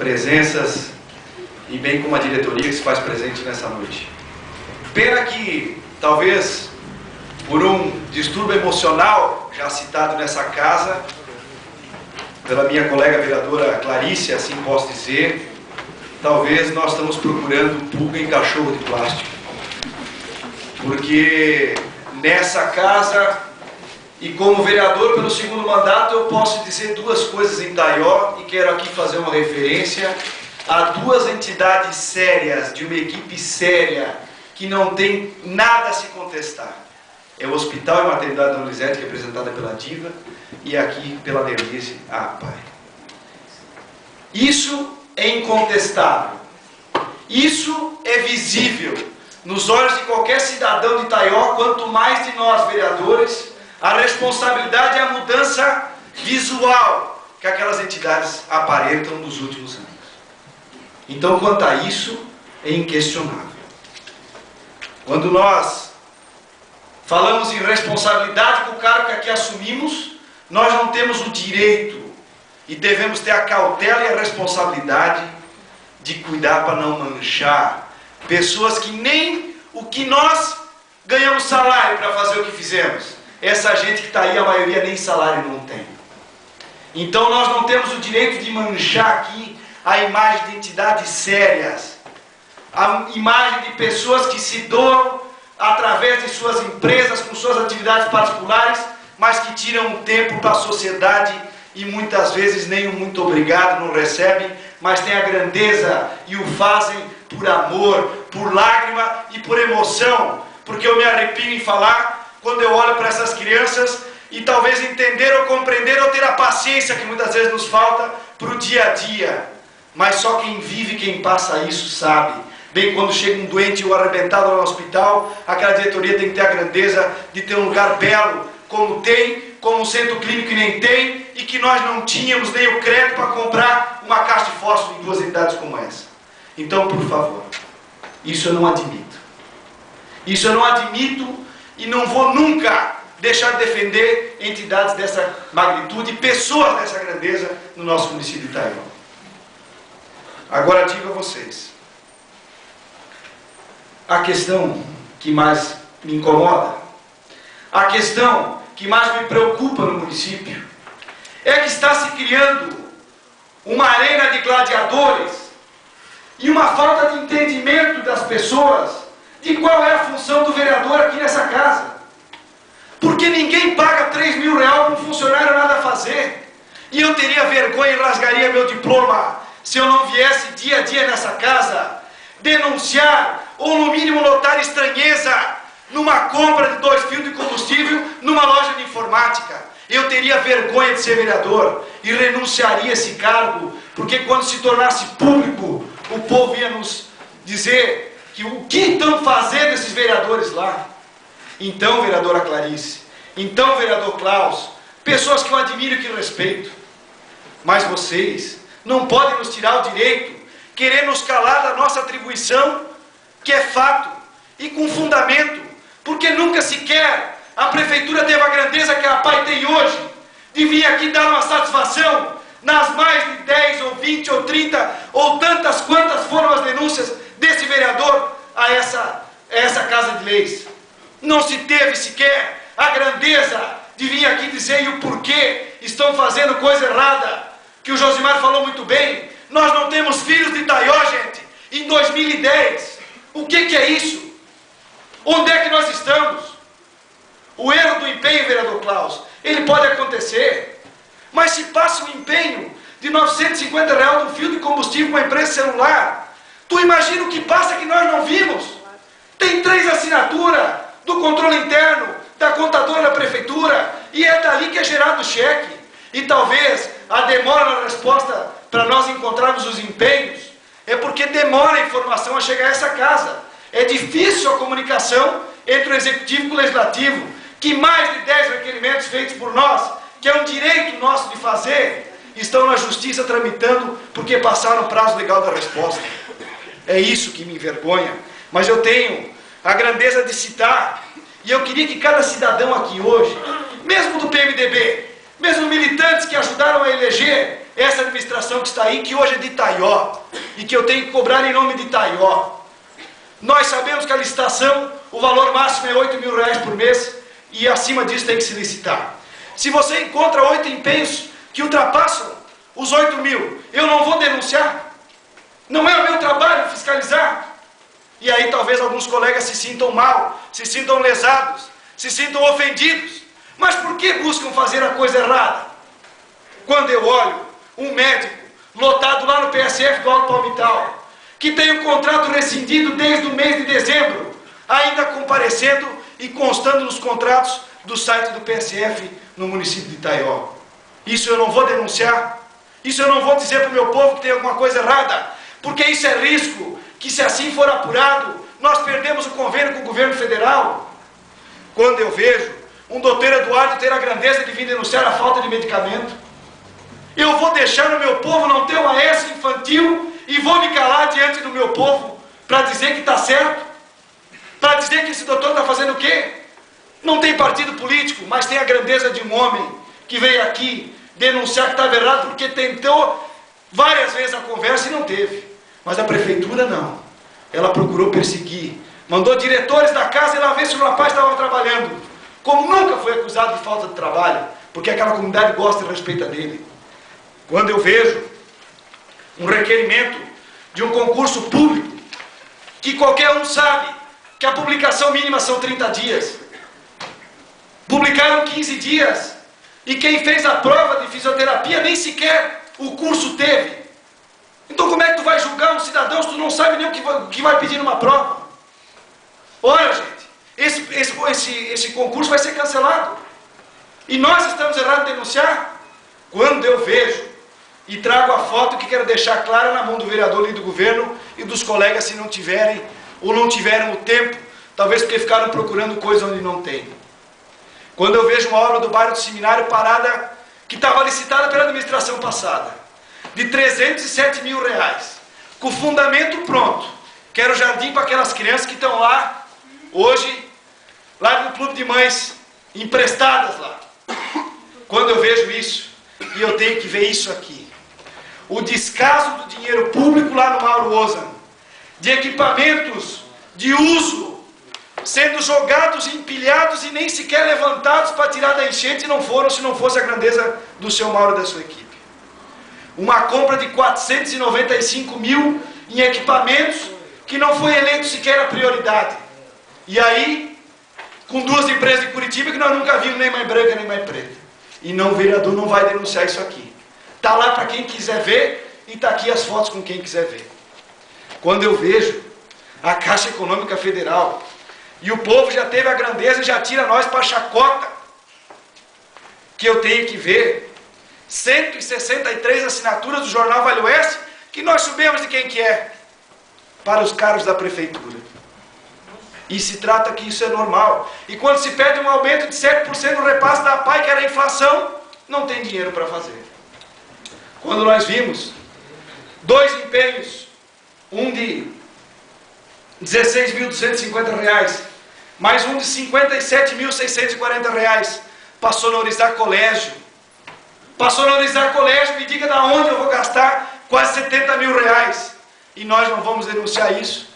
presenças e bem como a diretoria que se faz presente nessa noite. Pena que, talvez, por um distúrbio emocional já citado nessa casa, pela minha colega vereadora Clarice, assim posso dizer, talvez nós estamos procurando pulga em cachorro de plástico. Porque nessa casa, e como vereador pelo segundo mandato, eu posso dizer duas coisas em Taió, e quero aqui fazer uma referência a duas entidades sérias, de uma equipe séria, que não tem nada a se contestar. É o Hospital e Maternidade Dona Lisete, que é representada pela Diva, e aqui pela Denise, pai. Isso é incontestável. Isso é visível nos olhos de qualquer cidadão de Taió, quanto mais de nós, vereadores, a responsabilidade é a mudança visual que aquelas entidades aparentam nos últimos anos. Então, quanto a isso, é inquestionável. Quando nós falamos em responsabilidade com o cargo que aqui assumimos, nós não temos o direito e devemos ter a cautela e a responsabilidade de cuidar para não manchar pessoas que nem o que nós ganhamos salário para fazer o que fizemos. Essa gente que está aí, a maioria nem salário não tem. Então nós não temos o direito de manchar aqui a imagem de entidades sérias, a imagem de pessoas que se doam através de suas empresas, com suas atividades particulares, mas que tiram um tempo para a sociedade e muitas vezes nem um muito obrigado não recebem, mas têm a grandeza e o fazem por amor, por lágrima e por emoção, porque eu me arrepio em falar quando eu olho para essas crianças e talvez entender ou compreender ou ter a paciência que muitas vezes nos falta para o dia a dia, mas só quem vive, quem passa isso sabe. Bem, quando chega um doente ou arrebentado no hospital, aquela diretoria tem que ter a grandeza de ter um lugar belo, como tem, como um centro clínico que nem tem, e que nós não tínhamos nem o crédito para comprar uma caixa de fósforo em duas entidades como essa. Então, por favor, isso eu não admito. Isso eu não admito e não vou nunca deixar de defender entidades dessa magnitude, pessoas dessa grandeza no nosso município de Taió. Agora digo a vocês, a questão que mais me incomoda, a questão que mais me preocupa no município, é que está se criando uma arena de gladiadores e uma falta de entendimento das pessoas de qual é a função do vereador aqui nessa casa. Porque ninguém paga 3 mil reais para um funcionário nada a fazer. E eu teria vergonha e rasgaria meu diploma se eu não viesse dia a dia nessa casa denunciar ou no mínimo notar estranheza numa compra de 2 fios de combustível numa loja de informática. Eu teria vergonha de ser vereador e renunciaria a esse cargo, porque quando se tornasse público, o povo ia nos dizer que o que estão fazendo esses vereadores lá. Então, vereadora Clarice, então, vereador Klaus, pessoas que eu admiro e que eu respeito, mas vocês não podem nos tirar o direito, querer nos calar da nossa atribuição, que é fato e com fundamento, porque nunca sequer a prefeitura teve a grandeza que a PAI tem hoje, de vir aqui dar uma satisfação nas mais de 10 ou 20 ou 30 ou tantas quantas foram as denúncias desse vereador a essa Casa de Leis. Não se teve sequer a grandeza de vir aqui dizer o porquê estão fazendo coisa errada, que o Josimar falou muito bem. Nós não temos filhos de Taió, gente, em 2010. O que é isso? Onde é que nós estamos? O erro do empenho, vereador Klaus, ele pode acontecer, mas se passa um empenho de 950 reais no fio de combustível com a empresa celular, tu imagina o que passa que nós não vimos? Tem 3 assinaturas do controle interno, da contadora da prefeitura, e é dali que é gerado o cheque. E talvez a demora na resposta para nós encontrarmos os empenhos é porque demora a informação a chegar a essa casa. É difícil a comunicação entre o executivo e o legislativo, que mais de 10 requerimentos feitos por nós, que é um direito nosso de fazer, estão na justiça tramitando porque passaram o prazo legal da resposta. É isso que me envergonha. Mas eu tenho a grandeza de citar, e eu queria que cada cidadão aqui hoje, mesmo do PMDB, mesmo militantes que ajudaram a eleger essa administração que está aí, que hoje é de Itaió, e que eu tenho que cobrar em nome de Itaió. Nós sabemos que a licitação, o valor máximo é R$8.000 por mês, e acima disso tem que se licitar. Se você encontra 8 empenhos que ultrapassam os 8.000, eu não vou denunciar? Não é o meu trabalho fiscalizar? E aí talvez alguns colegas se sintam mal, se sintam lesados, se sintam ofendidos. Mas por que buscam fazer a coisa errada? Quando eu olho um médico lotado lá no PSF do Alto Palmital, que tem um contrato rescindido desde o mês de dezembro, ainda comparecendo e constando nos contratos do site do PSF no município de Itaió. Isso eu não vou denunciar? Isso eu não vou dizer para o meu povo que tem alguma coisa errada? Porque isso é risco, que se assim for apurado, nós perdemos o convênio com o governo federal. Quando eu vejo um doutor Eduardo ter a grandeza de vir denunciar a falta de medicamento, eu vou deixar o meu povo não ter uma AS infantil e vou me calar diante do meu povo para dizer que está certo? Para dizer que esse doutor está fazendo o quê? Não tem partido político, mas tem a grandeza de um homem que veio aqui denunciar que estava errado porque tentou várias vezes a conversa e não teve. Mas a prefeitura não. Ela procurou perseguir. Mandou diretores da casa ir lá ver se o rapaz estava trabalhando. Como nunca foi acusado de falta de trabalho, porque aquela comunidade gosta e respeita dele. Quando eu vejo um requerimento de um concurso público, que qualquer um sabe que a publicação mínima são 30 dias. Publicaram 15 dias. E quem fez a prova de fisioterapia nem sequer o curso teve. Então como é que tu vai julgar um cidadão se tu não sabe nem o que vai pedir numa prova? Olha, gente, esse concurso vai ser cancelado. E nós estamos errados em denunciar? Quando eu vejo e trago a foto que quero deixar clara na mão do vereador e do governo e dos colegas se não tiverem ou não tiveram o tempo, talvez porque ficaram procurando coisa onde não tem. Quando eu vejo uma obra do bairro do Seminário parada, que estava licitada pela administração passada, de R$307 mil, com o fundamento pronto, que era o jardim para aquelas crianças que estão lá, hoje, lá no clube de mães, emprestadas lá. Quando eu vejo isso, e eu tenho que ver isso aqui, o descaso do dinheiro público lá no Mauro Ozan, de equipamentos de uso, sendo jogados, empilhados e nem sequer levantados para tirar da enchente, não foram se não fosse a grandeza do seu Mauro e da sua equipe. Uma compra de 495 mil em equipamentos que não foi eleito sequer a prioridade. E aí, com duas empresas de Curitiba que nós nunca vimos nem mais branca nem mais preta. E não, o vereador não vai denunciar isso aqui. Está lá para quem quiser ver e está aqui as fotos com quem quiser ver. Quando eu vejo a Caixa Econômica Federal e o povo já teve a grandeza e já tira nós para a chacota, que eu tenho que ver 163 assinaturas do jornal Vale Oeste, que nós sabemos de quem que é, para os cargos da prefeitura. E se trata que isso é normal. E quando se pede um aumento de 7% no repasse da APAI, que era a inflação, não tem dinheiro para fazer. Quando nós vimos 2 empenhos, um de R$16.250, mais um de R$57.640, para sonorizar colégio. Para sonorizar colégio, me diga de onde eu vou gastar quase R$70 mil. E nós não vamos denunciar isso.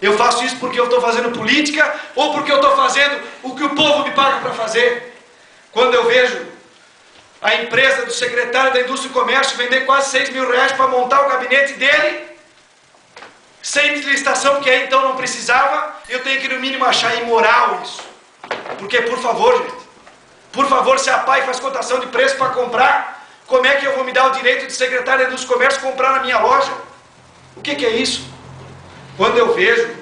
Eu faço isso porque eu estou fazendo política ou porque eu estou fazendo o que o povo me paga para fazer. Quando eu vejo a empresa do secretário da Indústria e Comércio vender quase R$6 mil para montar o gabinete dele, sem licitação, porque aí então não precisava, eu tenho que no mínimo achar imoral isso. Porque, por favor, gente, por favor, se a APAI faz cotação de preço para comprar, como é que eu vou me dar o direito de secretário da Indústria e Comércio comprar na minha loja? O que é isso? Quando eu vejo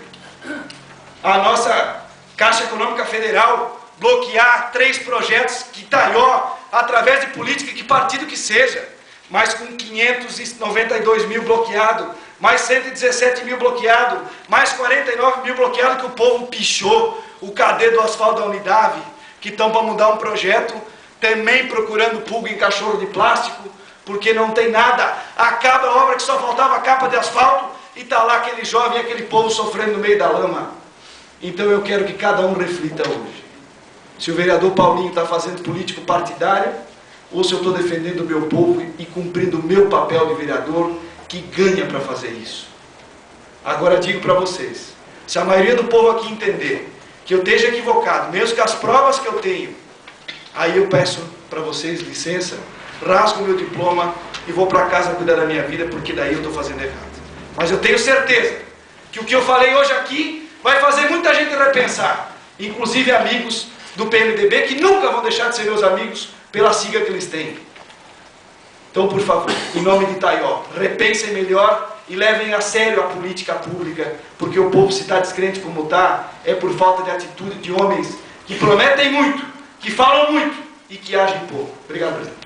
a nossa Caixa Econômica Federal bloquear 3 projetos que Itaió, através de política, que partido que seja, mas com 592 mil bloqueado, mais 117 mil bloqueado, mais 49 mil bloqueado que o povo pichou, o cadê do asfalto da Unidade, que estão para mudar um projeto, também procurando pulga em cachorro de plástico, porque não tem nada, acaba a obra que só faltava a capa de asfalto, e está lá aquele jovem e aquele povo sofrendo no meio da lama. Então eu quero que cada um reflita hoje. Se o vereador Paulinho está fazendo político partidário, ou se eu estou defendendo o meu povo e cumprindo o meu papel de vereador que ganha para fazer isso. Agora digo para vocês, se a maioria do povo aqui entender que eu esteja equivocado, mesmo com as provas que eu tenho, aí eu peço para vocês licença, rasgo o meu diploma e vou para casa cuidar da minha vida, porque daí eu estou fazendo errado. Mas eu tenho certeza que o que eu falei hoje aqui vai fazer muita gente repensar, inclusive amigos do PMDB que nunca vão deixar de ser meus amigos pela sigla que eles têm. Então, por favor, em nome de Itaió, repensem melhor e levem a sério a política pública, porque o povo, se está descrente como está, é por falta de atitude de homens que prometem muito, que falam muito e que agem pouco. Obrigado, presidente.